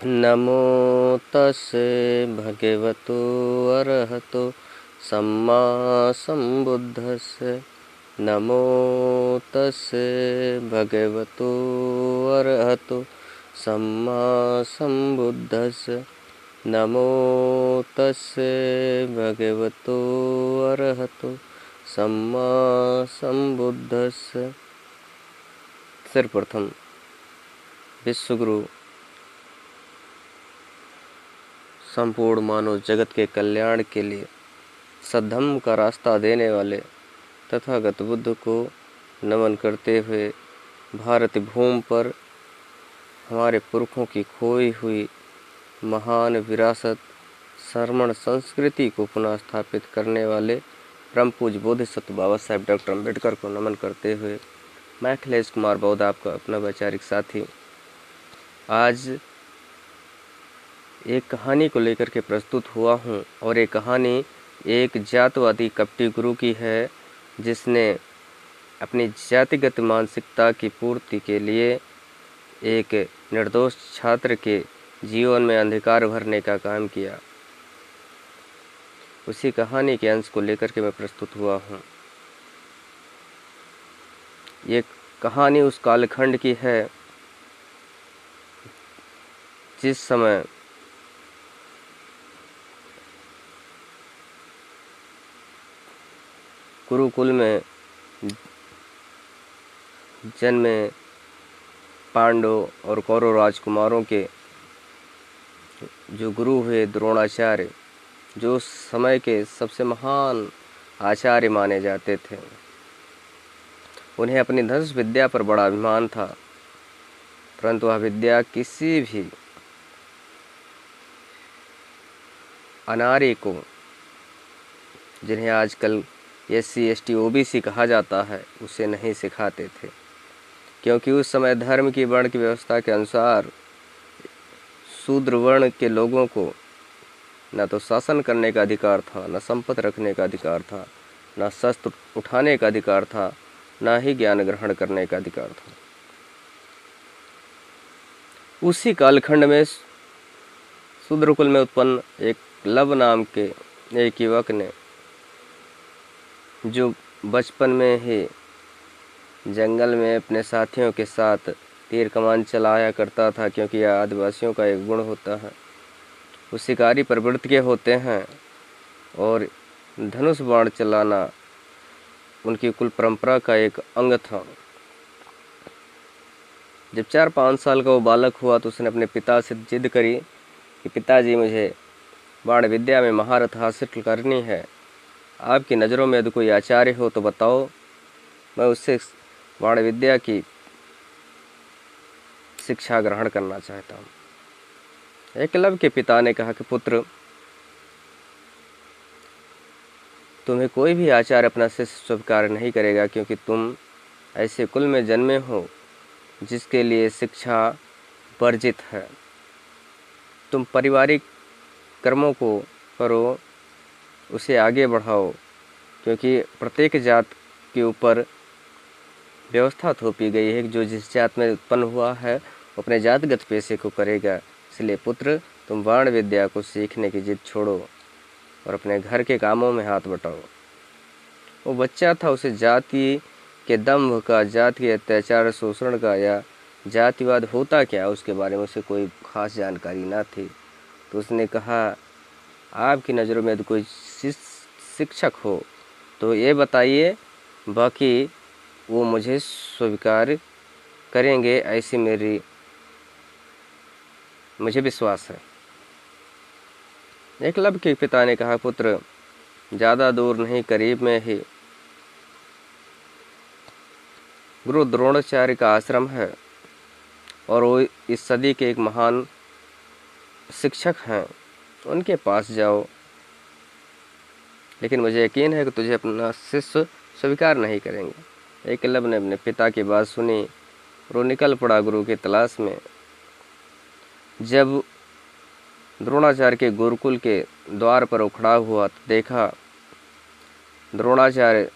नमो तस्से भगवतो अरहतो सम्मा सम्बुद्धस्से। नमो तस्से भगवतो अरहतो सम्मा सम्बुद्धस्से। नमो तस्से भगवतो अरहतो सम्मा सम्बुद्धस्से। सर्वप्रथम विश्वगुरु संपूर्ण मानव जगत के कल्याण के लिए सद्धम्म का रास्ता देने वाले तथागत बुद्ध को नमन करते हुए भारत भूमि पर हमारे पुरखों की खोई हुई महान विरासत श्रमण संस्कृति को पुनः स्थापित करने वाले परम पूज्य बोधिसत्व बाबा साहेब डॉक्टर अम्बेडकर को नमन करते हुए मैं अखिलेश कुमार बौद्ध आपका अपना वैचारिक साथी आज एक कहानी को लेकर के प्रस्तुत हुआ हूँ। और ये कहानी एक जातवादी कपटी गुरु की है जिसने अपनी जातिगत मानसिकता की पूर्ति के लिए एक निर्दोष छात्र के जीवन में अंधकार भरने का काम किया। उसी कहानी के अंश को लेकर के मैं प्रस्तुत हुआ हूँ। ये कहानी उस कालखंड की है जिस समय गुरुकुल में जन्मे पांडव और कौरव राजकुमारों के जो गुरु हुए द्रोणाचार्य, जो उस समय के सबसे महान आचार्य माने जाते थे, उन्हें अपनी धनुष विद्या पर बड़ा अभिमान था। परंतु वह विद्या किसी भी अनार्य को, जिन्हें आजकल SC ST OBC कहा जाता है, उसे नहीं सिखाते थे, क्योंकि उस समय धर्म की वर्ण की व्यवस्था के अनुसार शूद्र वर्ण के लोगों को न तो शासन करने का अधिकार था, न संपत्ति रखने का अधिकार था, न शस्त्र उठाने का अधिकार था, न ही ज्ञान ग्रहण करने का अधिकार था। उसी कालखंड में शूद्रकुल में उत्पन्न एक लव नाम के एक युवक ने, जो बचपन में ही जंगल में अपने साथियों के साथ तीर कमान चलाया करता था, क्योंकि यह आदिवासियों का एक गुण होता है। वो शिकारी प्रवृत्ति के होते हैं और धनुष बाण चलाना उनकी कुल परंपरा का एक अंग था। जब 4-5 साल का वो बालक हुआ तो उसने अपने पिता से जिद करी कि पिताजी, मुझे बाण विद्या में महारत हासिल करनी है। आपकी नज़रों में यदि कोई आचार्य हो तो बताओ, मैं उससे बाण विद्या की शिक्षा ग्रहण करना चाहता हूँ। एकलव्य के पिता ने कहा कि पुत्र, तुम्हें कोई भी आचार्य अपना शिष्य स्वीकार नहीं करेगा, क्योंकि तुम ऐसे कुल में जन्मे हो जिसके लिए शिक्षा वर्जित है। तुम पारिवारिक कर्मों को करो, उसे आगे बढ़ाओ, क्योंकि प्रत्येक जात के ऊपर व्यवस्था थोपी गई है कि जो जिस जात में उत्पन्न हुआ है वो अपने जातगत पेशे को करेगा। इसलिए पुत्र, तुम बाण विद्या को सीखने की जिद छोड़ो और अपने घर के कामों में हाथ बटाओ। वो बच्चा था, उसे जाति के दंभ का, जाति के अत्याचार शोषण का या जातिवाद होता क्या उसके बारे में उसे कोई खास जानकारी ना थी। तो उसने कहा, आपकी नज़रों में यदि कोई शिक्षक हो तो ये बताइए, बाकी वो मुझे स्वीकार करेंगे, ऐसी मुझे विश्वास है। एकलव्य के पिता ने कहा, पुत्र, ज़्यादा दूर नहीं, करीब में ही गुरु द्रोणाचार्य का आश्रम है और वो इस सदी के एक महान शिक्षक हैं, उनके पास जाओ। लेकिन मुझे यकीन है कि तुझे अपना शिष्य स्वीकार नहीं करेंगे। एकलव्य ने अपने पिता की बात सुनी और वो निकल पड़ा गुरु की तलाश में। जब द्रोणाचार्य के गुरुकुल के द्वार पर वो खड़ा हुआ तो देखा द्रोणाचार्य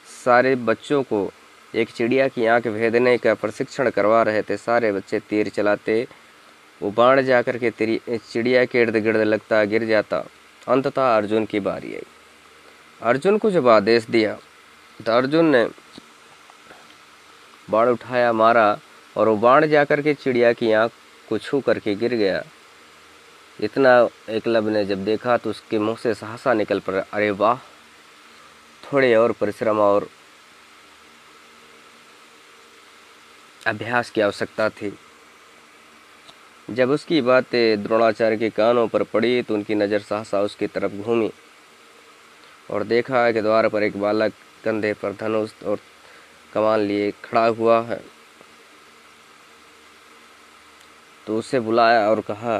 सारे बच्चों को एक चिड़िया की आंख भेदने का प्रशिक्षण करवा रहे थे। सारे बच्चे तीर चलाते वो बाण जाकर के तेरी चिड़िया के इर्द गिर्द लगता, गिर जाता। अंततः अर्जुन की बारी आई। अर्जुन को जब आदेश दिया तो अर्जुन ने बाण उठाया, मारा, और वो बाण जाकर के चिड़िया की आँख को छू करके गिर गया। इतना एकलव्य ने जब देखा तो उसके मुंह से सहसा निकल पड़ा, अरे वाह, थोड़े और परिश्रम और अभ्यास की आवश्यकता थी। जब उसकी बातें द्रोणाचार्य के कानों पर पड़ी तो उनकी नज़र सहसा उसकी तरफ घूमी और देखा कि द्वार पर एक बालक कंधे पर धनुष और कमान लिए खड़ा हुआ है। तो उसे बुलाया और कहा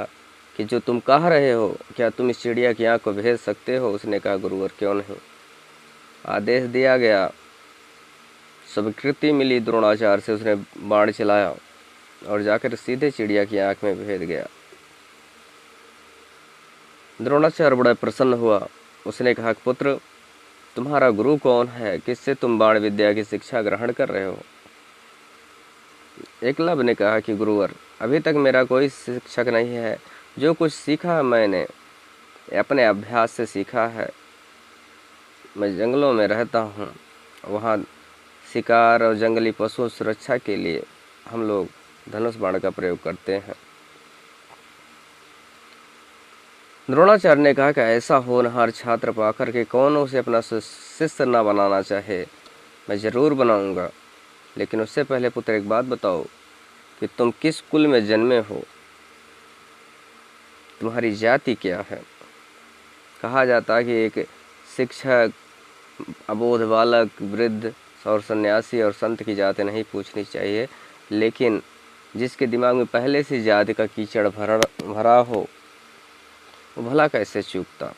कि जो तुम कह रहे हो, क्या तुम इस चिड़िया की आँख को भेज सकते हो? उसने कहा, गुरुवर क्यों नहीं। आदेश दिया गया, स्वीकृति मिली द्रोणाचार्य से। उसने बाण चलाया और जाकर सीधे चिड़िया की आँख में भेद गया। द्रोणाचार्य बड़ा प्रसन्न हुआ। उसने कहा, पुत्र, तुम्हारा गुरु कौन है? किससे तुम बाण विद्या की शिक्षा ग्रहण कर रहे हो? एकलव्य ने कहा कि गुरुवर, अभी तक मेरा कोई शिक्षक नहीं है। जो कुछ सीखा मैंने अपने अभ्यास से सीखा है। मैं जंगलों में रहता हूँ, वहाँ शिकार और जंगली पशुओं सुरक्षा के लिए हम लोग धनुष बाण का प्रयोग करते हैं। द्रोणाचार्य ने कहा कि ऐसा होनहार छात्र पाकर के कौन उसे अपना शिष्य न बनाना चाहे? मैं जरूर बनाऊंगा, लेकिन उससे पहले पुत्र एक बात बताओ कि तुम किस कुल में जन्मे हो? तुम्हारी जाति क्या है? कहा जाता है कि एक शिक्षक, अबोध बालक, वृद्ध और सन्यासी और संत की जाति नहीं पूछनी चाहिए, लेकिन जिसके दिमाग में पहले से जाति का कीचड़ भरा हो वो भला कैसे चूकता।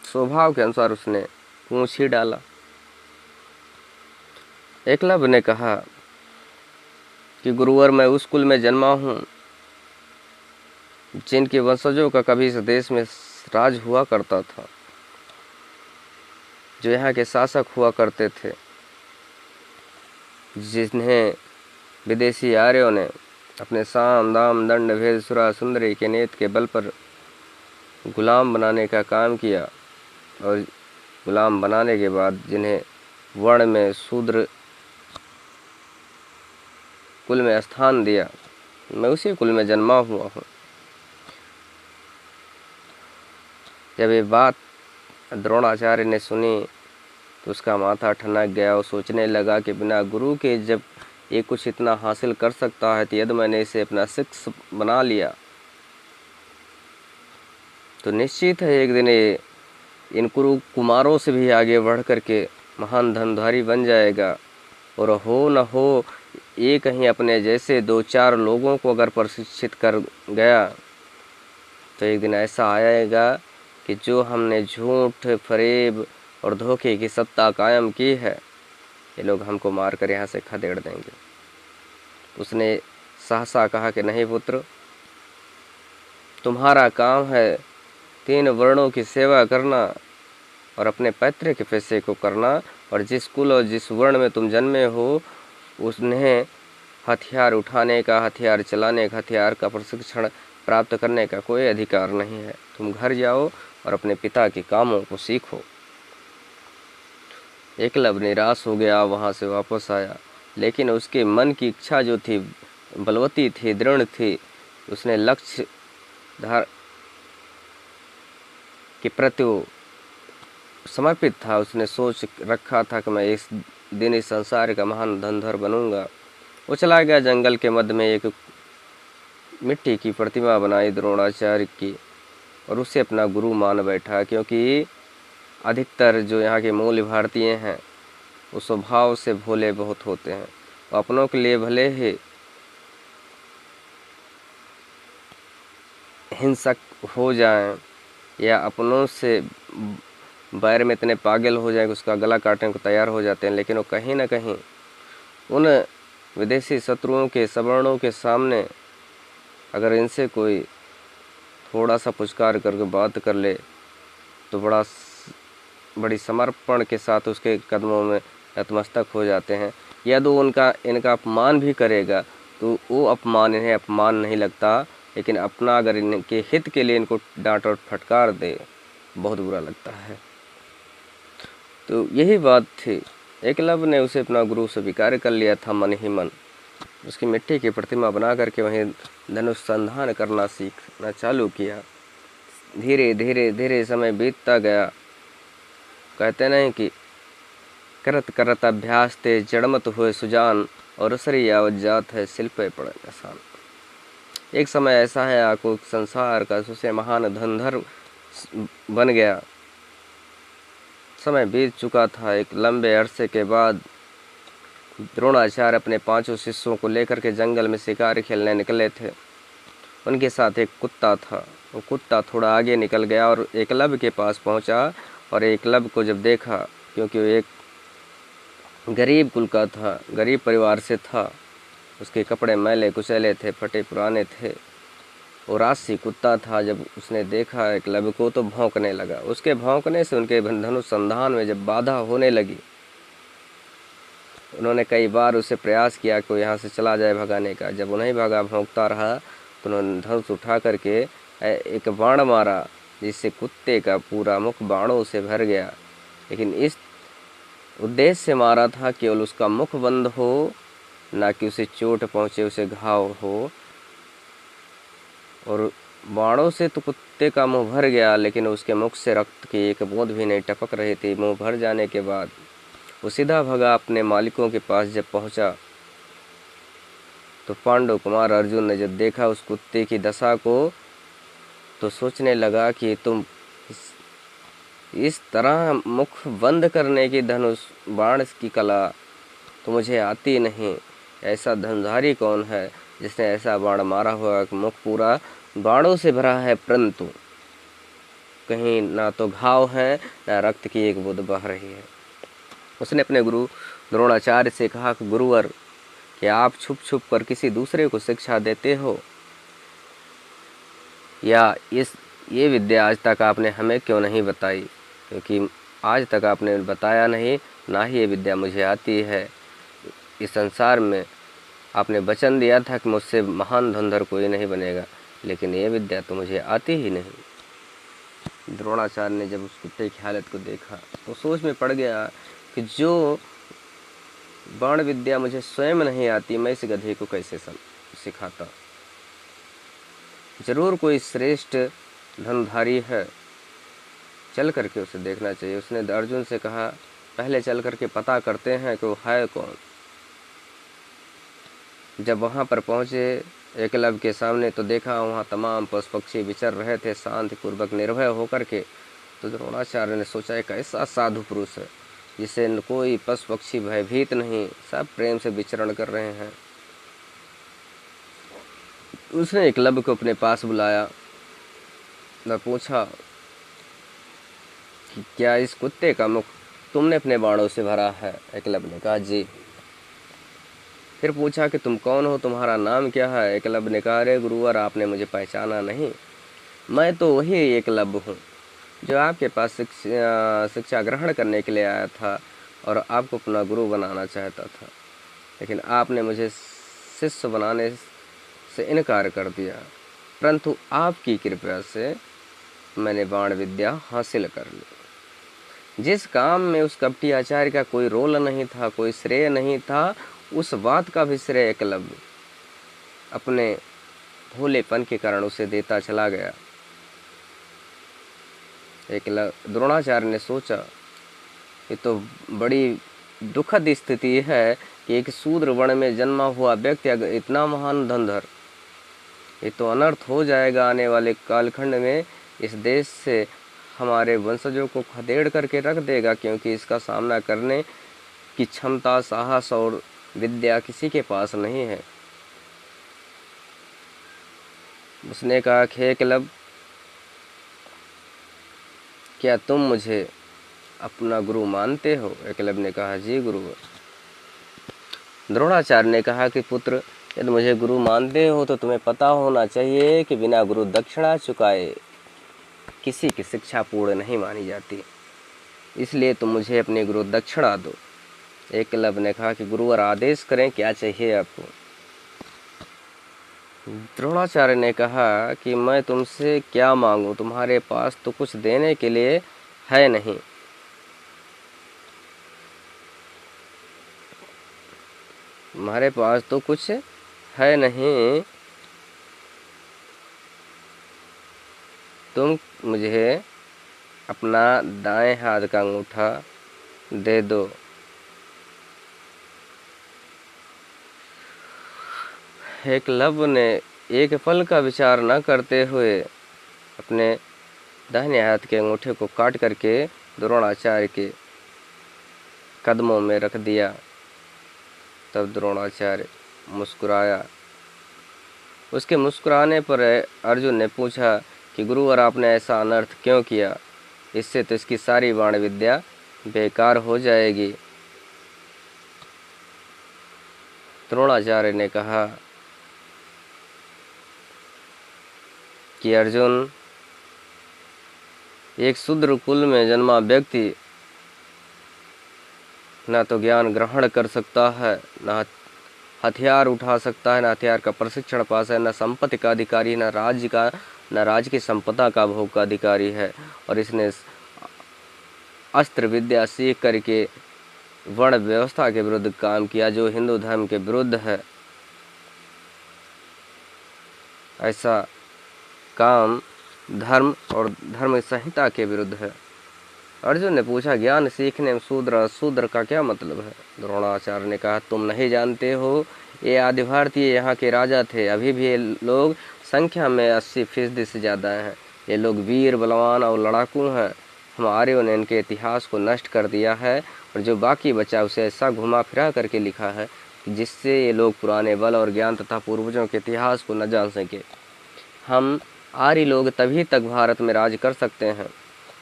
स्वभाव के अनुसार उसने पूंछ ही डाला। एकलव्य ने कहा कि गुरुवर, मैं उस कुल में जन्मा हूँ जिनके वंशजों का कभी इस देश में राज हुआ करता था, जो यहाँ के शासक हुआ करते थे, जिन्हें विदेशी आर्यों ने अपने साम दाम दंड भेद सुरा सुंदरी के नेत के बल पर गुलाम बनाने का काम किया, और गुलाम बनाने के बाद जिन्हें वर्ण में शूद्र कुल में स्थान दिया, मैं उसी कुल में जन्मा हुआ हूँ। जब ये बात द्रोणाचार्य ने सुनी तो उसका माथा ठनक गया और सोचने लगा कि बिना गुरु के जब ये कुछ इतना हासिल कर सकता है तो यदि मैंने इसे अपना शिष्य बना लिया तो निश्चित है एक दिन ये इन कुरु कुमारों से भी आगे बढ़ करके महान धनधारी बन जाएगा। और हो न हो ये कहीं अपने जैसे 2-4 लोगों को अगर प्रशिक्षित कर गया तो एक दिन ऐसा आएगा कि जो हमने झूठ, फरेब और धोखे की सत्ता कायम की है, ये लोग हमको मार कर यहाँ से खदेड़ देंगे। उसने सहसा कहा कि नहीं पुत्र, तुम्हारा काम है 3 वर्णों की सेवा करना और अपने पैतृक पैसे को करना, और जिस कुल और जिस वर्ण में तुम जन्मे हो उन्हें हथियार उठाने का, हथियार चलाने का, हथियार का प्रशिक्षण प्राप्त करने का कोई अधिकार नहीं है। तुम घर जाओ और अपने पिता के कामों को सीखो। एकलव्य निराश हो गया, वहाँ से वापस आया, लेकिन उसके मन की इच्छा जो थी बलवती थी, दृढ़ थी। उसने लक्ष्य के प्रति समर्पित था। उसने सोच रखा था कि मैं इस दिन इस संसार का महान धनधर बनूंगा। वो चला गया जंगल के मध्य में, एक मिट्टी की प्रतिमा बनाई द्रोणाचार्य की और उसे अपना गुरु मान बैठा, क्योंकि अधिकतर जो यहाँ के मूल भारतीय हैं वो स्वभाव से भोले बहुत होते हैं। वो अपनों के लिए भले ही हिंसक हो जाएं या अपनों से बैर में इतने पागल हो जाए कि उसका गला काटने को तैयार हो जाते हैं, लेकिन वो कहीं ना कहीं उन विदेशी शत्रुओं के सवर्णों के सामने अगर इनसे कोई थोड़ा सा पुचकार करके बात कर ले तो बड़ी समर्पण के साथ उसके कदमों में नतमस्तक हो जाते हैं। यदि इनका अपमान भी करेगा तो वो अपमान इन्हें अपमान नहीं लगता, लेकिन अपना अगर इनके हित के लिए इनको डांट और फटकार दे बहुत बुरा लगता है। तो यही बात थी। एकलव्य ने उसे अपना गुरु स्वीकार कर लिया था मन ही मन। उसकी मिट्टी की प्रतिमा बना करके वहीं धनुष संधान करना सीखना चालू किया। धीरे धीरे धीरे समय बीतता गया। कहते नहीं कि करत करत अभ्यास ते जड़मत हुए सुजान, और उसरी आवत जात है शिल्पे पड़े आसान। एक समय ऐसा है आपको संसार का सबसे महान धनधर बन गया। समय बीत चुका था। एक लंबे अरसे के बाद द्रोणाचार्य अपने 5 शिष्यों को लेकर के जंगल में शिकार खेलने निकले थे। उनके साथ एक कुत्ता था। वो कुत्ता थोड़ा आगे निकल गया और एकलव्य के पास पहुंचा, और एकलव्य को जब देखा, क्योंकि वो एक गरीब कुल का था, गरीब परिवार से था, उसके कपड़े मैले कुचैले थे, फटे पुराने थे, वो राशि कुत्ता था। जब उसने देखा एकलव्य को तो भौंकने लगा। उसके भौंकने से उनके धनुष संधान में जब बाधा होने लगी, उन्होंने कई बार उसे प्रयास किया कि यहाँ से चला जाए भगाने का। जब उन्हें भगा, भौंकता रहा, तो उन्होंने धनुष उठा करके एक बाण मारा, जिससे कुत्ते का पूरा मुख बाणों से भर गया। लेकिन इस उद्देश्य से मारा था केवल उसका मुख बंद हो, ना कि उसे चोट पहुँचे, उसे घाव हो। और बाणों से तो कुत्ते का मुंह भर गया, लेकिन उसके मुख से रक्त की एक बूंद भी नहीं टपक रही थी। मुंह भर जाने के बाद वो सीधा भगा अपने मालिकों के पास। जब पहुंचा तो पांडव कुमार अर्जुन ने जब देखा उस कुत्ते की दशा को, तो सोचने लगा कि तुम इस तरह मुख बंद करने की धनुष बाण की कला तो मुझे आती नहीं। ऐसा धनुधारी कौन है जिसने ऐसा बाण मारा हुआ कि मुख पूरा बाणों से भरा है, परंतु कहीं ना तो घाव है, ना रक्त की एक बूंद बह रही है। उसने अपने गुरु द्रोणाचार्य से कहा कि गुरुवर, क्या आप छुप छुप कर किसी दूसरे को शिक्षा देते हो, या ये विद्या आज तक आपने हमें क्यों नहीं बताई? क्योंकि आज तक आपने बताया नहीं, ना ही ये विद्या मुझे आती है। इस संसार में आपने वचन दिया था कि मुझसे महान धनुर्धर कोई नहीं बनेगा, लेकिन ये विद्या तो मुझे आती ही नहीं। द्रोणाचार्य ने जब उस कुत्ते की हालत को देखा तो सोच में पड़ गया कि जो बाण विद्या मुझे स्वयं नहीं आती, मैं इस गधे को कैसे सिखाता। जरूर कोई श्रेष्ठ धनुधारी है, चल करके उसे देखना चाहिए। उसने अर्जुन से कहा, पहले चल करके पता करते हैं कि वो है कौन। जब वहाँ पर पहुँचे एकलव्य के सामने, तो देखा वहाँ तमाम पशु पक्षी विचर रहे थे शांतिपूर्वक निर्भय होकर के। तो द्रोणाचार्य ने सोचा, एक ऐसा साधु पुरुष है जिसे कोई पशु पक्षी भयभीत नहीं, सब प्रेम से विचरण कर रहे हैं। उसने एकलव्य को अपने पास बुलाया और पूछा कि क्या इस कुत्ते का मुख तुमने अपने बाणों से भरा है? एकलव्य ने कहा, जी। फिर पूछा कि तुम कौन हो, तुम्हारा नाम क्या है? एकलव्य ने कहा, अरे गुरुवर, आपने मुझे पहचाना नहीं। मैं तो वही एकलव्य हूँ जो आपके पास शिक्षा ग्रहण करने के लिए आया था और आपको अपना गुरु बनाना चाहता था, लेकिन आपने मुझे शिष्य बनाने से इनकार कर दिया। परंतु आपकी कृपा से मैंने बाण विद्या हासिल कर ली। जिस काम में उस कपटी आचार्य का कोई रोल नहीं था, कोई श्रेय नहीं था, उस बात का भी श्रेय एकलव्य अपने भोलेपन के कारण उसे देता चला गया। द्रोणाचार्य ने सोचा, ये तो बड़ी दुखद स्थिति है कि एक शूद्र वर्ण में जन्मा हुआ व्यक्ति अगर इतना महान धनुर्धर, ये तो अनर्थ हो जाएगा आने वाले कालखंड में। इस देश से हमारे वंशजों को खदेड़ करके रख देगा, क्योंकि इसका सामना करने की क्षमता, साहस और विद्या किसी के पास नहीं है। उसने कहा, एकलव्य, क्या तुम मुझे अपना गुरु मानते हो? एकलव्य ने कहा, जी गुरुवर। द्रोणाचार्य ने कहा कि पुत्र, यदि मुझे गुरु मानते हो तो तुम्हें पता होना चाहिए कि बिना गुरु दक्षिणा चुकाए किसी की शिक्षा पूर्ण नहीं मानी जाती, इसलिए तुम मुझे अपनी गुरु दक्षिणा दो। एकलव्य ने कहा कि गुरुवर आदेश करें, क्या चाहिए आपको? द्रोणाचार्य ने कहा कि मैं तुमसे क्या मांगूं, तुम्हारे पास तो कुछ देने के लिए है नहीं। तुम्हारे पास तो कुछ है नहीं, तुम मुझे अपना दाएं हाथ का अंगूठा दे दो। एकलव्य ने एक पल का विचार न करते हुए अपने दाहिने हाथ के अंगूठे को काट करके द्रोणाचार्य के कदमों में रख दिया। तब द्रोणाचार्य मुस्कुराया। उसके मुस्कुराने पर अर्जुन ने पूछा कि गुरुवर, आपने ऐसा अनर्थ क्यों किया? इससे तो इसकी सारी बाण विद्या बेकार हो जाएगी। द्रोणाचार्य ने कहा कि अर्जुन, एक शूद्र कुल में जन्मा व्यक्ति न तो ज्ञान ग्रहण कर सकता है, न हथियार उठा सकता है, न हथियार का प्रशिक्षण पास है, न संपत्ति का अधिकारी, न राज्य की संपदा का भोग का अधिकारी है। और इसने अस्त्र विद्या सीख करके वर्ण व्यवस्था के विरुद्ध काम किया, जो हिंदू धर्म के विरुद्ध है। ऐसा काम धर्म और धर्म संहिता के विरुद्ध है। अर्जुन ने पूछा, ज्ञान सीखने में शूद्र का क्या मतलब है? द्रोणाचार्य ने कहा, तुम नहीं जानते हो, ये आदि भारतीय यहाँ के राजा थे। अभी भी ये लोग संख्या में 80% से ज़्यादा हैं। ये लोग वीर, बलवान और लड़ाकू हैं। हम आर्यों ने इनके इतिहास को नष्ट कर दिया है, और जो बाकी बचा उसे ऐसा घुमा फिरा करके लिखा है जिससे ये लोग पुराने बल और ज्ञान तथा पूर्वजों के इतिहास को न जान सके। हम आर्य लोग तभी तक भारत में राज कर सकते हैं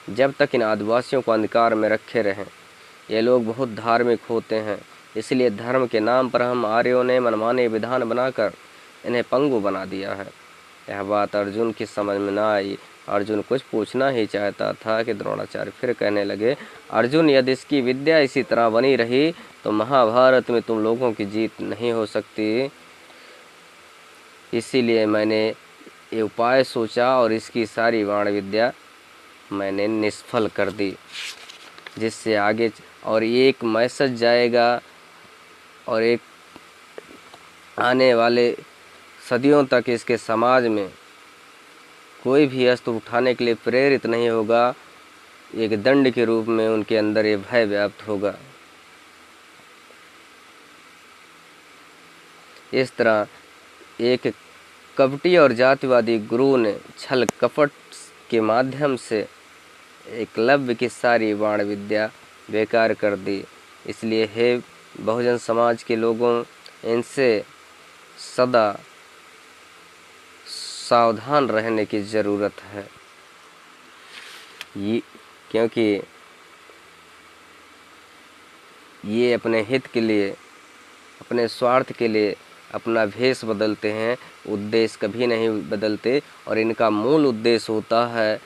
जब तक इन आदिवासियों को अंधकार में रखे रहें। ये लोग बहुत धार्मिक होते हैं, इसलिए धर्म के नाम पर हम आर्यों ने मनमाने विधान बनाकर इन्हें पंगु बना दिया है। यह बात अर्जुन की समझ में न आई। अर्जुन कुछ पूछना ही चाहता था कि द्रोणाचार्य फिर कहने लगे, अर्जुन, यदि इसकी विद्या इसी तरह बनी रही तो महाभारत में तुम लोगों की जीत नहीं हो सकती। इसीलिए मैंने ये उपाय सोचा और इसकी सारी बाण विद्या मैंने निष्फल कर दी, जिससे आगे और एक मैसेज जाएगा और एक आने वाले सदियों तक इसके समाज में कोई भी अस्त्र उठाने के लिए प्रेरित नहीं होगा। एक दंड के रूप में उनके अंदर ये भय व्याप्त होगा। इस तरह एक कपटी और जातिवादी गुरु ने छल कपट के माध्यम से एकलव्य की सारी बाण विद्या बेकार कर दी। इसलिए हे बहुजन समाज के लोगों, इनसे सदा सावधान रहने की ज़रूरत है। क्योंकि ये अपने हित के लिए, अपने स्वार्थ के लिए अपना भेष बदलते हैं, उद्देश्य कभी नहीं बदलते। और इनका मूल उद्देश्य होता है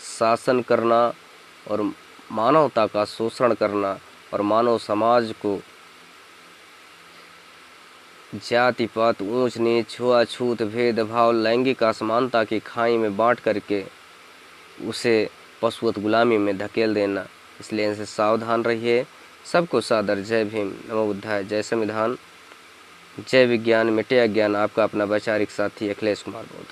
शासन करना और मानवता का शोषण करना, और मानव समाज को जाति पात, ऊंच नीच, छुआछूत, भेदभाव, लैंगिक असमानता की खाई में बांट करके उसे पशुवत गुलामी में धकेल देना। इसलिए इनसे सावधान रहिए। सबको सादर जय भीम, नमो बुद्धाय, जय संविधान, जय विज्ञान, मिटे अज्ञान। आपका अपना वैचारिक साथी अखिलेश कुमार बौद्ध।